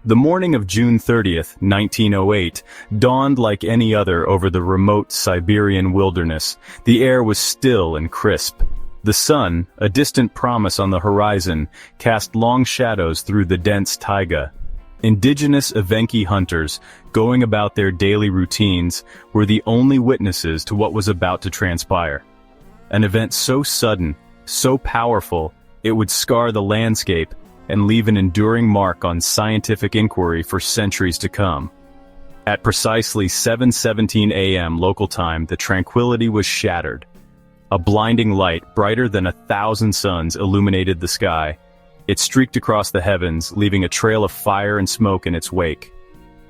The morning of June 30th, 1908, dawned like any other over the remote Siberian wilderness. The air was still and crisp. The sun, a distant promise on the horizon, cast long shadows through the dense taiga. Indigenous Evenki hunters, going about their daily routines, were the only witnesses to what was about to transpire. An event so sudden, so powerful, it would scar the landscape and leave an enduring mark on scientific inquiry for centuries to come. At precisely 7:17 a.m. local time, the tranquility was shattered. A blinding light, brighter than 1,000 suns, illuminated the sky. It streaked across the heavens, leaving a trail of fire and smoke in its wake.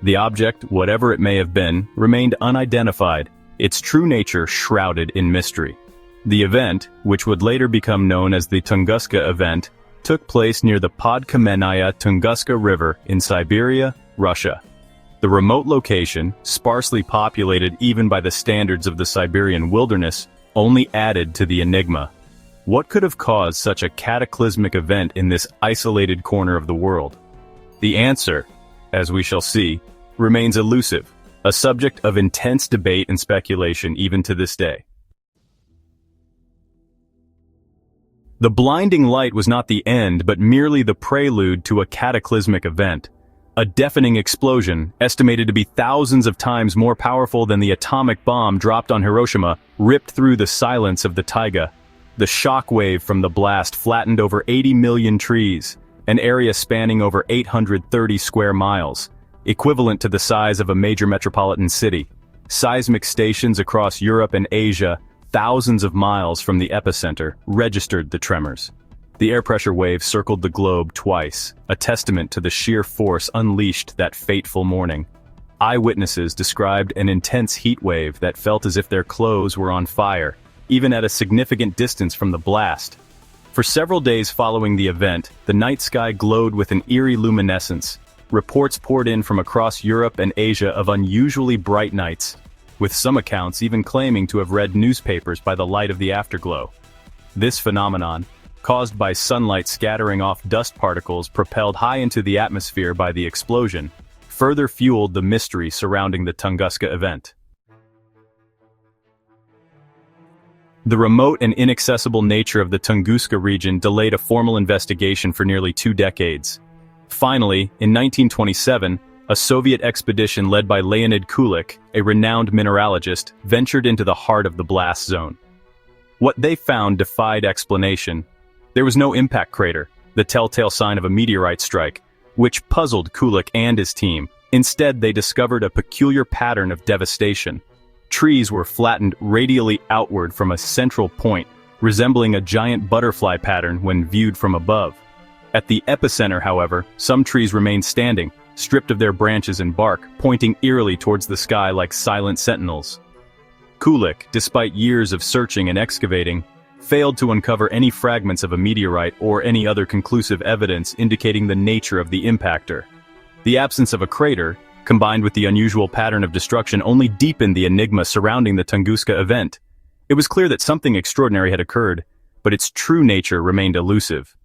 The object, whatever it may have been, remained unidentified, its true nature shrouded in mystery. The event, which would later become known as the Tunguska event, took place near the Podkamenaya Tunguska River in Siberia, Russia. The remote location, sparsely populated even by the standards of the Siberian wilderness, only added to the enigma. What could have caused such a cataclysmic event in this isolated corner of the world? The answer, as we shall see, remains elusive, a subject of intense debate and speculation even to this day. The blinding light was not the end, but merely the prelude to a cataclysmic event. A deafening explosion, estimated to be thousands of times more powerful than the atomic bomb dropped on Hiroshima, ripped through the silence of the taiga. The shock wave from the blast flattened over 80 million trees, an area spanning over 830 square miles, equivalent to the size of a major metropolitan city. Seismic stations across Europe and Asia, thousands of miles from the epicenter, registered the tremors. The air pressure wave circled the globe twice, a testament to the sheer force unleashed that fateful morning. Eyewitnesses described an intense heat wave that felt as if their clothes were on fire, even at a significant distance from the blast. For several days following the event, the night sky glowed with an eerie luminescence. Reports poured in from across Europe and Asia of unusually bright nights, with some accounts even claiming to have read newspapers by the light of the afterglow. This phenomenon, caused by sunlight scattering off dust particles propelled high into the atmosphere by the explosion, further fueled the mystery surrounding the Tunguska event. The remote and inaccessible nature of the Tunguska region delayed a formal investigation for nearly 2 decades. Finally, in 1927, a Soviet expedition led by Leonid Kulik, a renowned mineralogist, ventured into the heart of the blast zone. What they found defied explanation. There was no impact crater, the telltale sign of a meteorite strike, which puzzled Kulik and his team. Instead, they discovered a peculiar pattern of devastation. Trees were flattened radially outward from a central point, resembling a giant butterfly pattern when viewed from above. At the epicenter, however, some trees remained standing, stripped of their branches and bark, pointing eerily towards the sky like silent sentinels. Kulik, despite years of searching and excavating, failed to uncover any fragments of a meteorite or any other conclusive evidence indicating the nature of the impactor. The absence of a crater, combined with the unusual pattern of destruction, only deepened the enigma surrounding the Tunguska event. It was clear that something extraordinary had occurred, but its true nature remained elusive.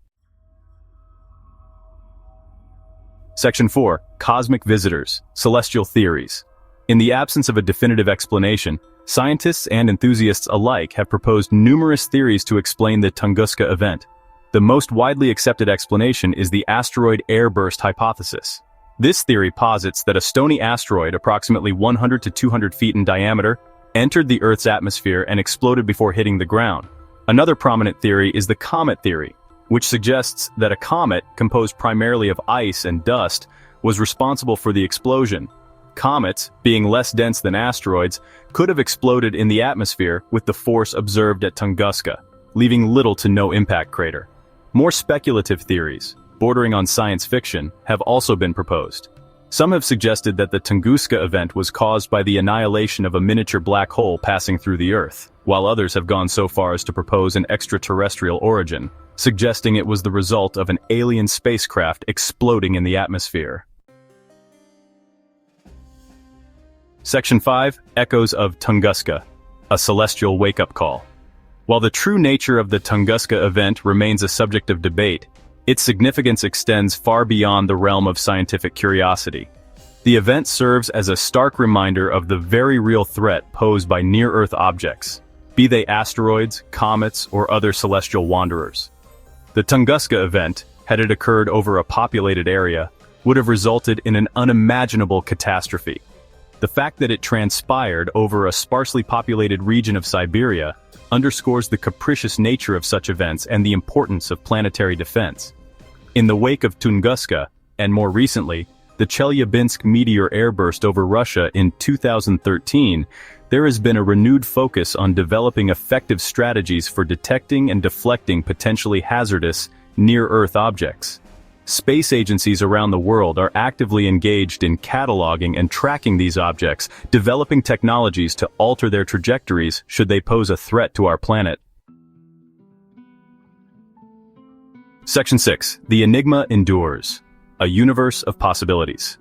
Section 4. Cosmic Visitors, Celestial Theories. In the absence of a definitive explanation, scientists and enthusiasts alike have proposed numerous theories to explain the Tunguska event. The most widely accepted explanation is the asteroid airburst hypothesis. This theory posits that a stony asteroid approximately 100 to 200 feet in diameter entered the Earth's atmosphere and exploded before hitting the ground. Another prominent theory is the comet theory, which suggests that a comet, composed primarily of ice and dust, was responsible for the explosion. Comets, being less dense than asteroids, could have exploded in the atmosphere with the force observed at Tunguska, leaving little to no impact crater. More speculative theories, bordering on science fiction, have also been proposed. Some have suggested that the Tunguska event was caused by the annihilation of a miniature black hole passing through the Earth, while others have gone so far as to propose an extraterrestrial origin, suggesting it was the result of an alien spacecraft exploding in the atmosphere. Section 5. Echoes of Tunguska, a celestial wake-up call. While the true nature of the Tunguska event remains a subject of debate, Its significance extends far beyond the realm of scientific curiosity. The event serves as a stark reminder of the very real threat posed by near-Earth objects, be they asteroids, comets, or other celestial wanderers. The Tunguska event, had it occurred over a populated area, would have resulted in an unimaginable catastrophe. The fact that it transpired over a sparsely populated region of Siberia underscores the capricious nature of such events and the importance of planetary defense. In the wake of Tunguska, and more recently, the Chelyabinsk meteor airburst over Russia in 2013, there has been a renewed focus on developing effective strategies for detecting and deflecting potentially hazardous, near-Earth objects. Space agencies around the world are actively engaged in cataloging and tracking these objects, developing technologies to alter their trajectories should they pose a threat to our planet. Section 6. The Enigma Endures. A universe of possibilities.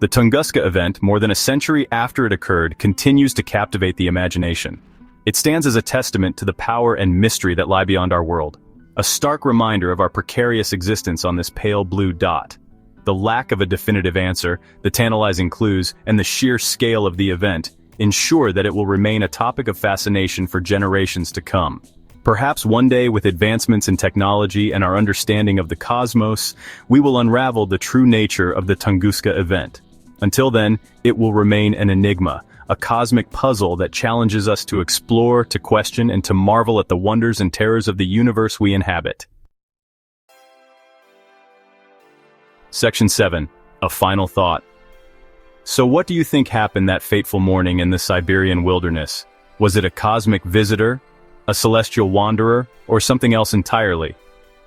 The Tunguska event, more than a century after it occurred, continues to captivate the imagination. It stands as a testament to the power and mystery that lie beyond our world, a stark reminder of our precarious existence on this pale blue dot. The lack of a definitive answer, the tantalizing clues, and the sheer scale of the event ensure that it will remain a topic of fascination for generations to come. Perhaps one day, with advancements in technology and our understanding of the cosmos, we will unravel the true nature of the Tunguska event. Until then, it will remain an enigma, a cosmic puzzle that challenges us to explore, to question, and to marvel at the wonders and terrors of the universe we inhabit. Section 7. A final thought. So what do you think happened that fateful morning in the Siberian wilderness? Was it a cosmic visitor, a celestial wanderer, or something else entirely?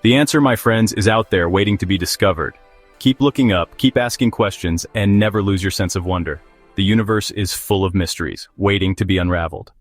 The answer, my friends, is out there waiting to be discovered. Keep looking up, keep asking questions, and never lose your sense of wonder. The universe is full of mysteries, waiting to be unraveled.